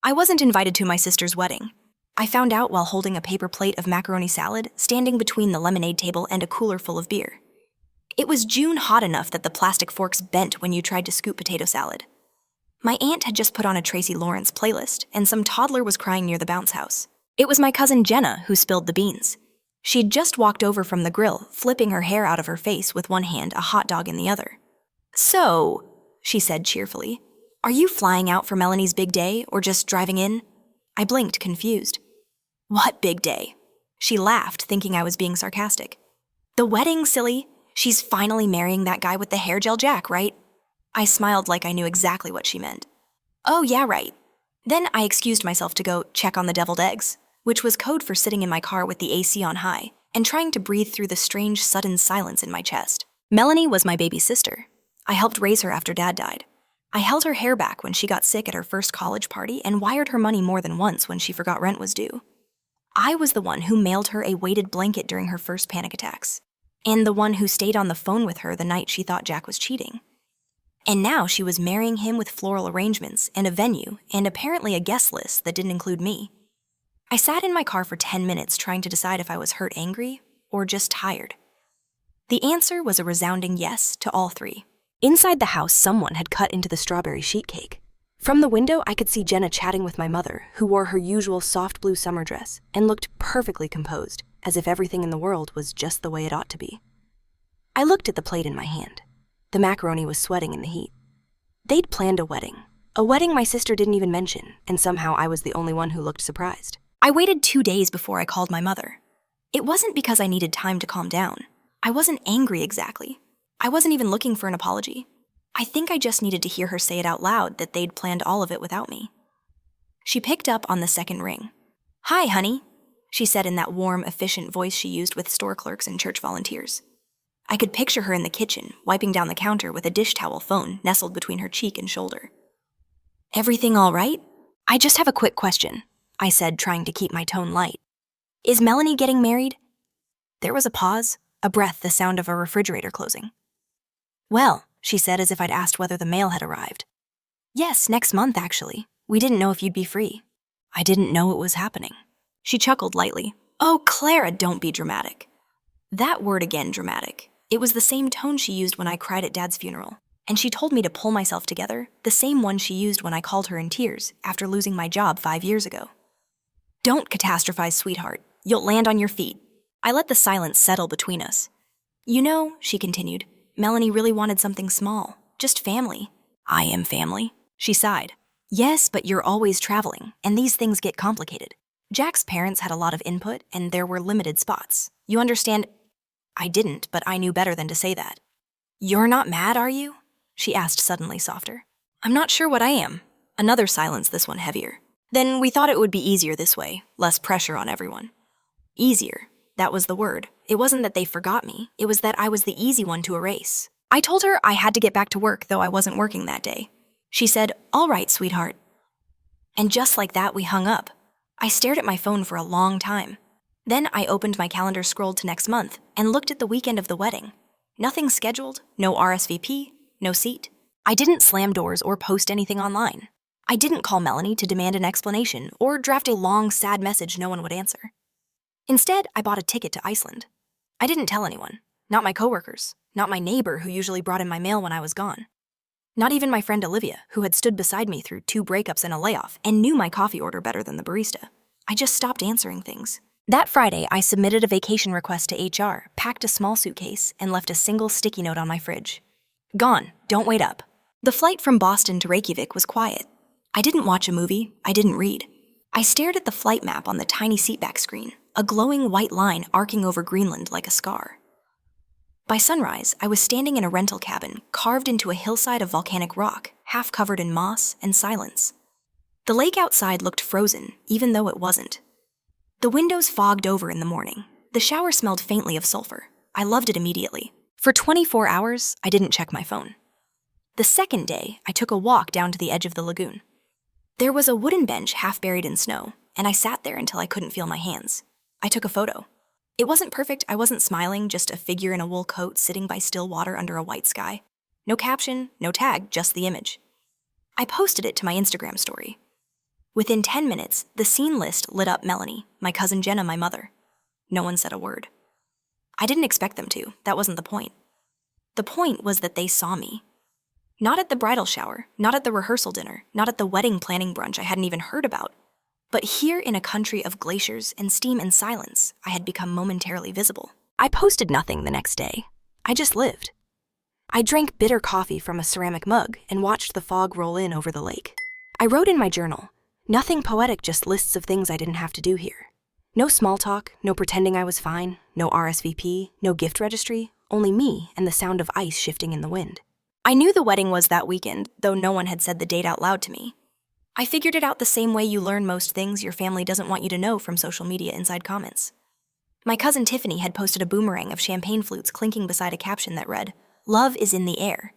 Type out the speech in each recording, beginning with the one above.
I wasn't invited to my sister's wedding. I found out while holding a paper plate of macaroni salad, standing between the lemonade table and a cooler full of beer. It was June hot enough that the plastic forks bent when you tried to scoop potato salad. My aunt had just put on a Tracy Lawrence playlist, and some toddler was crying near the bounce house. It was my cousin Jenna who spilled the beans. She'd just walked over from the grill, flipping her hair out of her face with one hand, a hot dog in the other. "So," she said cheerfully, "are you flying out for Melanie's big day, or just driving in?" I blinked, confused. "What big day?" She laughed, thinking I was being sarcastic. "The wedding, silly. She's finally marrying that guy with the hair gel jack, right?" I smiled like I knew exactly what she meant. "Oh, yeah, right." Then I excused myself to go check on the deviled eggs, which was code for sitting in my car with the AC on high and trying to breathe through the strange, sudden silence in my chest. Melanie was my baby sister. I helped raise her after Dad died. I held her hair back when she got sick at her first college party and wired her money more than once when she forgot rent was due. I was the one who mailed her a weighted blanket during her first panic attacks, and the one who stayed on the phone with her the night she thought Jack was cheating. And now she was marrying him with floral arrangements and a venue and apparently a guest list that didn't include me. I sat in my car for 10 minutes trying to decide if I was hurt angry or just tired. The answer was a resounding yes to all three. Inside the house, someone had cut into the strawberry sheet cake. From the window, I could see Jenna chatting with my mother, who wore her usual soft blue summer dress and looked perfectly composed, as if everything in the world was just the way it ought to be. I looked at the plate in my hand. The macaroni was sweating in the heat. They'd planned a wedding my sister didn't even mention, and somehow I was the only one who looked surprised. I waited 2 days before I called my mother. It wasn't because I needed time to calm down. I wasn't angry exactly. I wasn't even looking for an apology. I think I just needed to hear her say it out loud that they'd planned all of it without me. She picked up on the second ring. "Hi, honey," she said in that warm, efficient voice she used with store clerks and church volunteers. I could picture her in the kitchen, wiping down the counter with a dish towel phone nestled between her cheek and shoulder. "Everything all right? I just have a quick question," I said, trying to keep my tone light. "Is Melanie getting married?" There was a pause, a breath, the sound of a refrigerator closing. "Well," she said as if I'd asked whether the mail had arrived. "Yes, next month, actually. We didn't know if you'd be free." I didn't know it was happening. She chuckled lightly. "Oh, Clara, don't be dramatic." That word again, dramatic. It was the same tone she used when I cried at Dad's funeral, and she told me to pull myself together, the same one she used when I called her in tears after losing my job 5 years ago. "Don't catastrophize, sweetheart. You'll land on your feet." I let the silence settle between us. "You know," she continued, "Melanie really wanted something small, just family." "I am family," she sighed. "Yes, but you're always traveling, and these things get complicated. Jack's parents had a lot of input, and there were limited spots. You understand?" I didn't, but I knew better than to say that. "You're not mad, are you?" she asked suddenly, softer. "I'm not sure what I am." Another silence, this one heavier. "Then we thought it would be easier this way, less pressure on everyone." Easier, that was the word. It wasn't that they forgot me, it was that I was the easy one to erase. I told her I had to get back to work, though I wasn't working that day. She said, "All right, sweetheart." And just like that, we hung up. I stared at my phone for a long time. Then I opened my calendar, scrolled to next month, and looked at the weekend of the wedding. Nothing scheduled, no RSVP, no seat. I didn't slam doors or post anything online. I didn't call Melanie to demand an explanation or draft a long, sad message no one would answer. Instead, I bought a ticket to Iceland. I didn't tell anyone, not my coworkers, not my neighbor who usually brought in my mail when I was gone. Not even my friend Olivia, who had stood beside me through 2 breakups and a layoff and knew my coffee order better than the barista. I just stopped answering things. That Friday, I submitted a vacation request to HR, packed a small suitcase, and left a single sticky note on my fridge. "Gone, don't wait up." The flight from Boston to Reykjavik was quiet. I didn't watch a movie, I didn't read. I stared at the flight map on the tiny seatback screen, a glowing white line arcing over Greenland like a scar. By sunrise, I was standing in a rental cabin carved into a hillside of volcanic rock, half covered in moss and silence. The lake outside looked frozen, even though it wasn't. The windows fogged over in the morning. The shower smelled faintly of sulfur. I loved it immediately. For 24 hours, I didn't check my phone. The second day, I took a walk down to the edge of the lagoon. There was a wooden bench half buried in snow, and I sat there until I couldn't feel my hands. I took a photo. It wasn't perfect, I wasn't smiling, just a figure in a wool coat sitting by still water under a white sky. No caption, no tag, just the image. I posted it to my Instagram story. Within 10 minutes, the scene list lit up Melanie, my cousin Jenna, my mother. No one said a word. I didn't expect them to. That wasn't the point. The point was that they saw me. Not at the bridal shower, not at the rehearsal dinner, not at the wedding planning brunch I hadn't even heard about. But here in a country of glaciers and steam and silence, I had become momentarily visible. I posted nothing the next day. I just lived. I drank bitter coffee from a ceramic mug and watched the fog roll in over the lake. I wrote in my journal, nothing poetic, just lists of things I didn't have to do here. No small talk, no pretending I was fine, no RSVP, no gift registry, only me and the sound of ice shifting in the wind. I knew the wedding was that weekend, though no one had said the date out loud to me. I figured it out the same way you learn most things your family doesn't want you to know from social media inside comments. My cousin Tiffany had posted a boomerang of champagne flutes clinking beside a caption that read, "Love is in the air."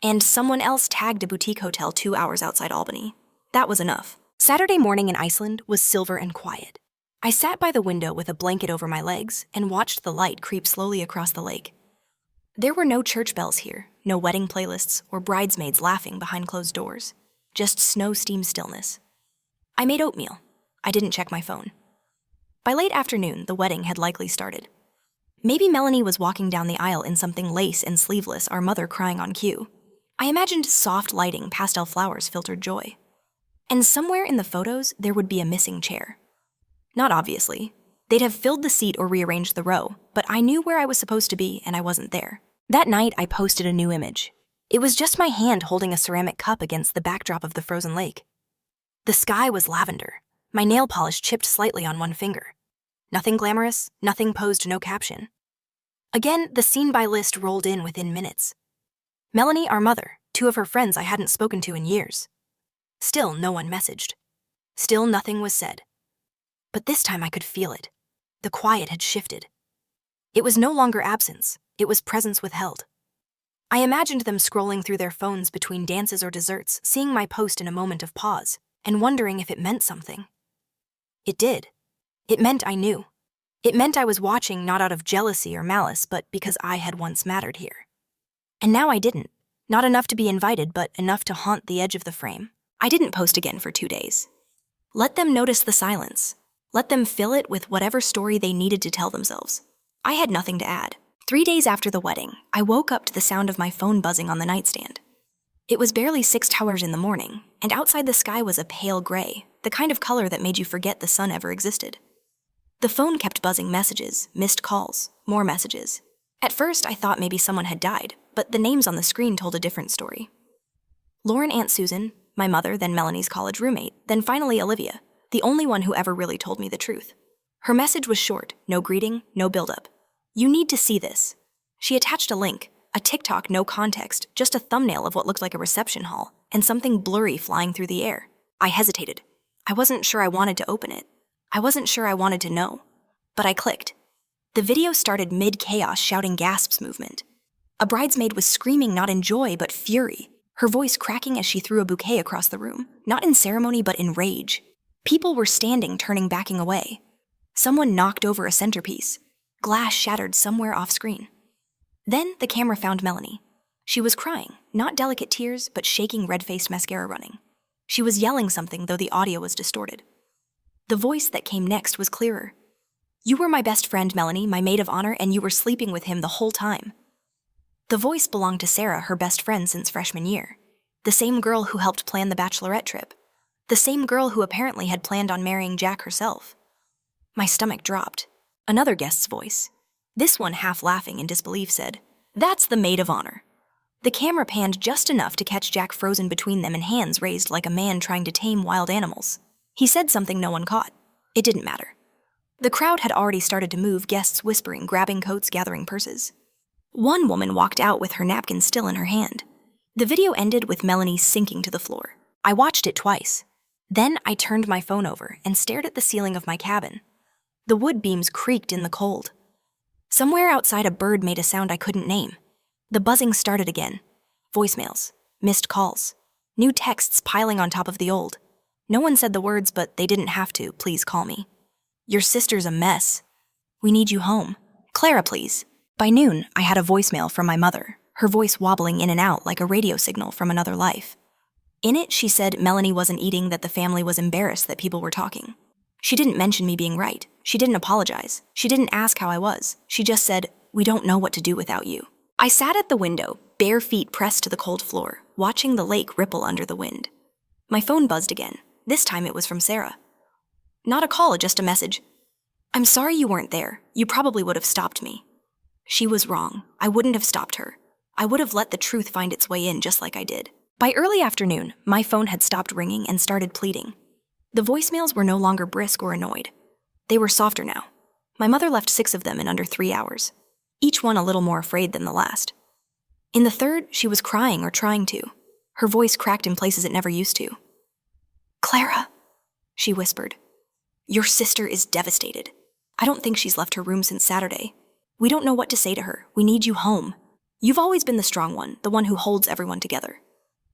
And someone else tagged a boutique hotel 2 hours outside Albany. That was enough. Saturday morning in Iceland was silver and quiet. I sat by the window with a blanket over my legs and watched the light creep slowly across the lake. There were no church bells here, no wedding playlists or bridesmaids laughing behind closed doors. Just snow-steam stillness. I made oatmeal. I didn't check my phone. By late afternoon, the wedding had likely started. Maybe Melanie was walking down the aisle in something lace and sleeveless, our mother crying on cue. I imagined soft lighting, pastel flowers filtered joy. And somewhere in the photos, there would be a missing chair. Not obviously. They'd have filled the seat or rearranged the row, but I knew where I was supposed to be and I wasn't there. That night, I posted a new image. It was just my hand holding a ceramic cup against the backdrop of the frozen lake. The sky was lavender. My nail polish chipped slightly on one finger. Nothing glamorous, nothing posed, no caption. Again, the scene by list rolled in within minutes. Melanie, our mother, 2 of her friends I hadn't spoken to in years. Still, no one messaged. Still, nothing was said. But this time I could feel it. The quiet had shifted. It was no longer absence, it was presence withheld. I imagined them scrolling through their phones between dances or desserts, seeing my post in a moment of pause, and wondering if it meant something. It did. It meant I knew. It meant I was watching not out of jealousy or malice, but because I had once mattered here. And now I didn't. Not enough to be invited, but enough to haunt the edge of the frame. I didn't post again for 2 days. Let them notice the silence. Let them fill it with whatever story they needed to tell themselves. I had nothing to add. 3 days after the wedding, I woke up to the sound of my phone buzzing on the nightstand. It was barely 6 hours in the morning, and outside the sky was a pale gray, the kind of color that made you forget the sun ever existed. The phone kept buzzing messages, missed calls, more messages. At first, I thought maybe someone had died, but the names on the screen told a different story. Lauren, Aunt Susan, my mother, then Melanie's college roommate, then finally Olivia, the only one who ever really told me the truth. Her message was short, no greeting, no build-up. "You need to see this." She attached a link, a TikTok, no context, just a thumbnail of what looked like a reception hall, and something blurry flying through the air. I hesitated. I wasn't sure I wanted to open it. I wasn't sure I wanted to know. But I clicked. The video started mid-chaos, shouting gasps movement. A bridesmaid was screaming not in joy, but fury, her voice cracking as she threw a bouquet across the room, not in ceremony, but in rage. People were standing, turning, backing away. Someone knocked over a centerpiece. Glass shattered somewhere off-screen. Then the camera found Melanie. She was crying, not delicate tears, but shaking red-faced mascara running. She was yelling something, though the audio was distorted. The voice that came next was clearer. "You were my best friend, Melanie, my maid of honor, and you were sleeping with him the whole time." The voice belonged to Sarah, her best friend since freshman year. The same girl who helped plan the bachelorette trip. The same girl who apparently had planned on marrying Jack herself. My stomach dropped. Another guest's voice. This one, half laughing in disbelief, said, "That's the maid of honor." The camera panned just enough to catch Jack frozen between them and hands raised like a man trying to tame wild animals. He said something no one caught. It didn't matter. The crowd had already started to move, guests whispering, grabbing coats, gathering purses. One woman walked out with her napkin still in her hand. The video ended with Melanie sinking to the floor. I watched it twice. Then I turned my phone over and stared at the ceiling of my cabin. The wood beams creaked in the cold. Somewhere outside, a bird made a sound I couldn't name. The buzzing started again. Voicemails, missed calls, new texts piling on top of the old. No one said the words, but they didn't have to. "Please call me." "Your sister's a mess. We need you home. Clara, please." By noon, I had a voicemail from my mother, her voice wobbling in and out like a radio signal from another life. In it, she said Melanie wasn't eating, that the family was embarrassed that people were talking. She didn't mention me being right. She didn't apologize. She didn't ask how I was. She just said, "We don't know what to do without you." I sat at the window, bare feet pressed to the cold floor, watching the lake ripple under the wind. My phone buzzed again. This time it was from Sarah. Not a call, just a message. "I'm sorry you weren't there. You probably would have stopped me." She was wrong. I wouldn't have stopped her. I would have let the truth find its way in just like I did. By early afternoon, my phone had stopped ringing and started pleading. The voicemails were no longer brisk or annoyed. They were softer now. My mother left 6 of them in under 3 hours, each one a little more afraid than the last. In the third, she was crying or trying to. Her voice cracked in places it never used to. "Clara," she whispered. "Your sister is devastated. I don't think she's left her room since Saturday. We don't know what to say to her. We need you home. You've always been the strong one, the one who holds everyone together."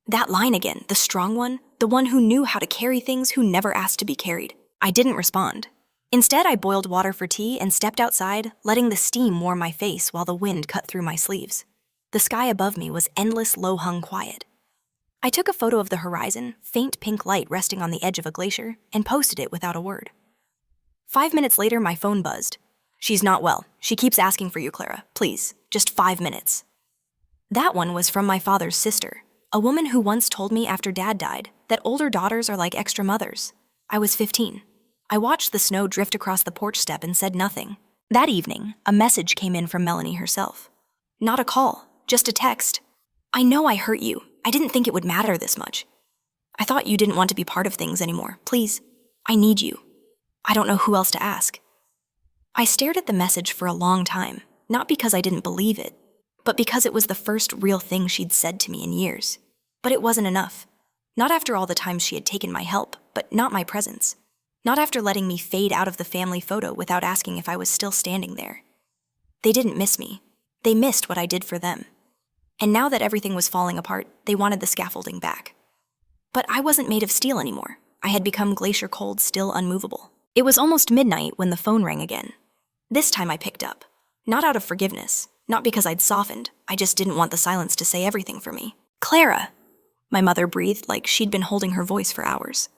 That line again, the strong one, the one who knew how to carry things, who never asked to be carried. I didn't respond. Instead, I boiled water for tea and stepped outside, letting the steam warm my face while the wind cut through my sleeves. The sky above me was endless, low-hung quiet. I took a photo of the horizon, faint pink light resting on the edge of a glacier, and posted it without a word. 5 minutes later, my phone buzzed. "She's not well. She keeps asking for you, Clara. Please, just 5 minutes." That one was from my father's sister, a woman who once told me after Dad died that older daughters are like extra mothers. I was 15. I watched the snow drift across the porch step and said nothing. That evening, a message came in from Melanie herself. Not a call, just a text. "I know I hurt you. I didn't think it would matter this much. I thought you didn't want to be part of things anymore. Please, I need you. I don't know who else to ask." I stared at the message for a long time, not because I didn't believe it, but because it was the first real thing she'd said to me in years. But it wasn't enough. Not after all the times she had taken my help, but not my presence. Not after letting me fade out of the family photo without asking if I was still standing there. They didn't miss me. They missed what I did for them. And now that everything was falling apart, they wanted the scaffolding back. But I wasn't made of steel anymore. I had become glacier cold, still unmovable. It was almost midnight when the phone rang again. This time I picked up. Not out of forgiveness. Not because I'd softened. I just didn't want the silence to say everything for me. "Clara," my mother breathed like she'd been holding her voice for hours.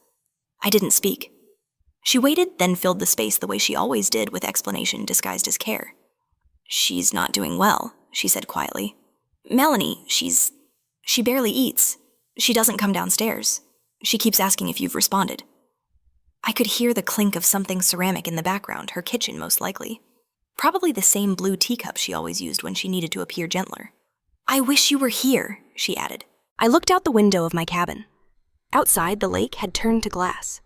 I didn't speak. She waited, then filled the space the way she always did, with explanation disguised as care. "She's not doing well," she said quietly. "Melanie, she barely eats. She doesn't come downstairs. She keeps asking if you've responded." I could hear the clink of something ceramic in the background, her kitchen most likely. Probably the same blue teacup she always used when she needed to appear gentler. "I wish you were here," she added. I looked out the window of my cabin. Outside, the lake had turned to glass.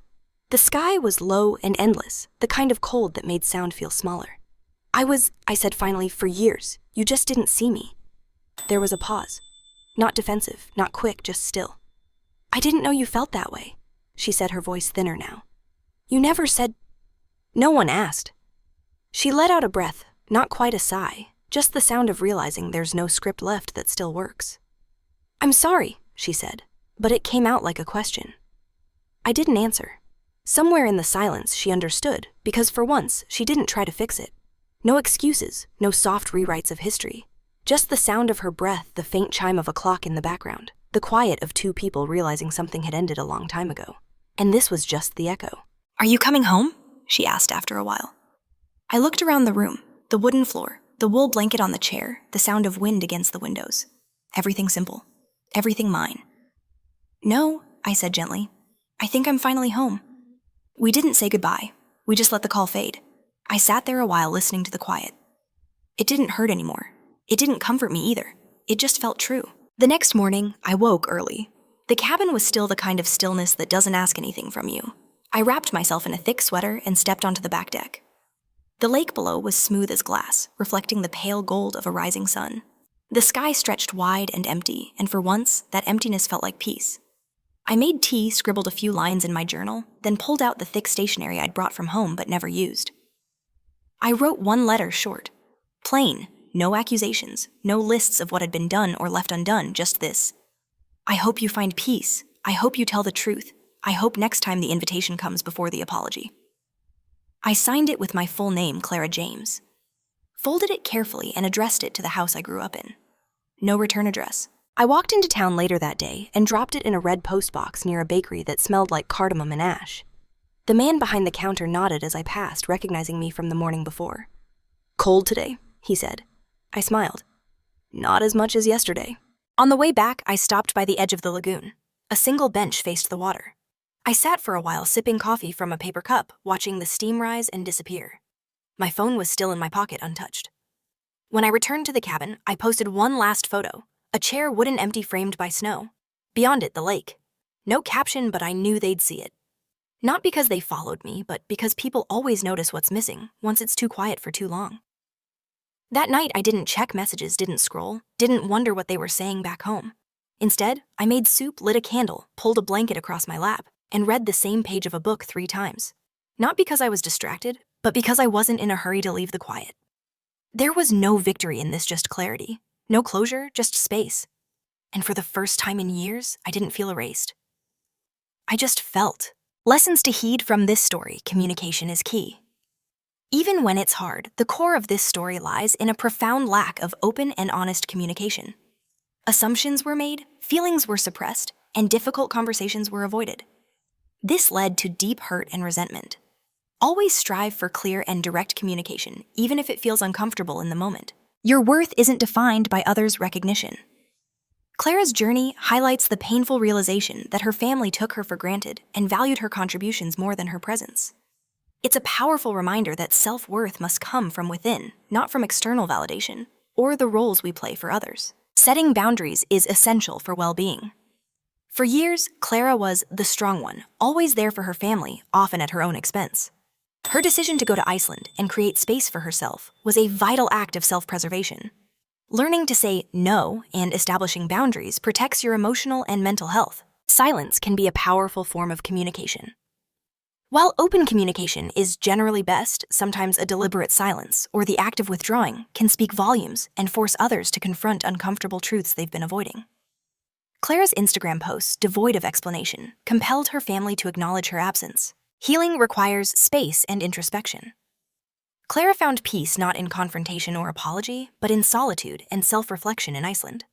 The sky was low and endless, the kind of cold that made sound feel smaller. I said finally, "for years. You just didn't see me." There was a pause. Not defensive, not quick, just still. "I didn't know you felt that way," she said, her voice thinner now. "You never said—" "No one asked." She let out a breath, not quite a sigh, just the sound of realizing there's no script left that still works. "I'm sorry," she said, but it came out like a question. I didn't answer. Somewhere in the silence she understood, because for once she didn't try to fix it. No excuses, no soft rewrites of history. Just the sound of her breath, the faint chime of a clock in the background, the quiet of 2 people realizing something had ended a long time ago. And this was just the echo. "Are you coming home?" she asked after a while. I looked around the room, the wooden floor, the wool blanket on the chair, the sound of wind against the windows. Everything simple. Everything mine. "No," I said gently. "I think I'm finally home." We didn't say goodbye. We just let the call fade. I sat there a while listening to the quiet. It didn't hurt anymore. It didn't comfort me either. It just felt true. The next morning, I woke early. The cabin was still the kind of stillness that doesn't ask anything from you. I wrapped myself in a thick sweater and stepped onto the back deck. The lake below was smooth as glass, reflecting the pale gold of a rising sun. The sky stretched wide and empty, and for once, that emptiness felt like peace. I made tea, scribbled a few lines in my journal, then pulled out the thick stationery I'd brought from home but never used. I wrote one letter short. Plain, no accusations, no lists of what had been done or left undone, just this. "I hope you find peace. I hope you tell the truth. I hope next time the invitation comes before the apology." I signed it with my full name, Clara James. Folded it carefully and addressed it to the house I grew up in. No return address. I walked into town later that day and dropped it in a red postbox near a bakery that smelled like cardamom and ash. The man behind the counter nodded as I passed, recognizing me from the morning before. "Cold today," he said. I smiled. "Not as much as yesterday." On the way back, I stopped by the edge of the lagoon. A single bench faced the water. I sat for a while sipping coffee from a paper cup, watching the steam rise and disappear. My phone was still in my pocket, untouched. When I returned to the cabin, I posted one last photo, a chair wooden empty framed by snow. Beyond it, the lake. No caption, but I knew they'd see it. Not because they followed me, but because people always notice what's missing once it's too quiet for too long. That night, I didn't check messages, didn't scroll, didn't wonder what they were saying back home. Instead, I made soup, lit a candle, pulled a blanket across my lap, and read the same page of a book 3 times. Not because I was distracted, but because I wasn't in a hurry to leave the quiet. There was no victory in this, just clarity. No closure, just space. And for the first time in years, I didn't feel erased. I just felt. Lessons to heed from this story: communication is key. Even when it's hard, the core of this story lies in a profound lack of open and honest communication. Assumptions were made, feelings were suppressed, and difficult conversations were avoided. This led to deep hurt and resentment. Always strive for clear and direct communication, even if it feels uncomfortable in the moment. Your worth isn't defined by others' recognition. Clara's journey highlights the painful realization that her family took her for granted and valued her contributions more than her presence. It's a powerful reminder that self-worth must come from within, not from external validation, or the roles we play for others. Setting boundaries is essential for well-being. For years, Clara was the strong one, always there for her family, often at her own expense. Her decision to go to Iceland and create space for herself was a vital act of self-preservation. Learning to say no and establishing boundaries protects your emotional and mental health. Silence can be a powerful form of communication. While open communication is generally best, sometimes a deliberate silence or the act of withdrawing can speak volumes and force others to confront uncomfortable truths they've been avoiding. Clara's Instagram posts, devoid of explanation, compelled her family to acknowledge her absence. Healing requires space and introspection. Clara found peace not in confrontation or apology, but in solitude and self-reflection in Iceland.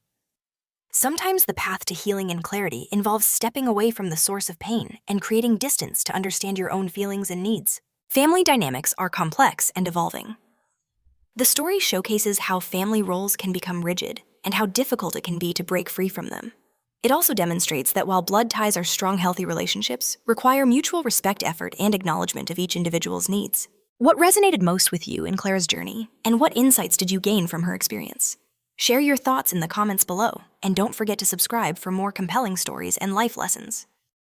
Sometimes the path to healing and clarity involves stepping away from the source of pain and creating distance to understand your own feelings and needs. Family dynamics are complex and evolving. The story showcases how family roles can become rigid and how difficult it can be to break free from them. It also demonstrates that while blood ties are strong, healthy relationships, require mutual respect, effort, and acknowledgement of each individual's needs. What resonated most with you in Clara's journey, and what insights did you gain from her experience? Share your thoughts in the comments below, and don't forget to subscribe for more compelling stories and life lessons.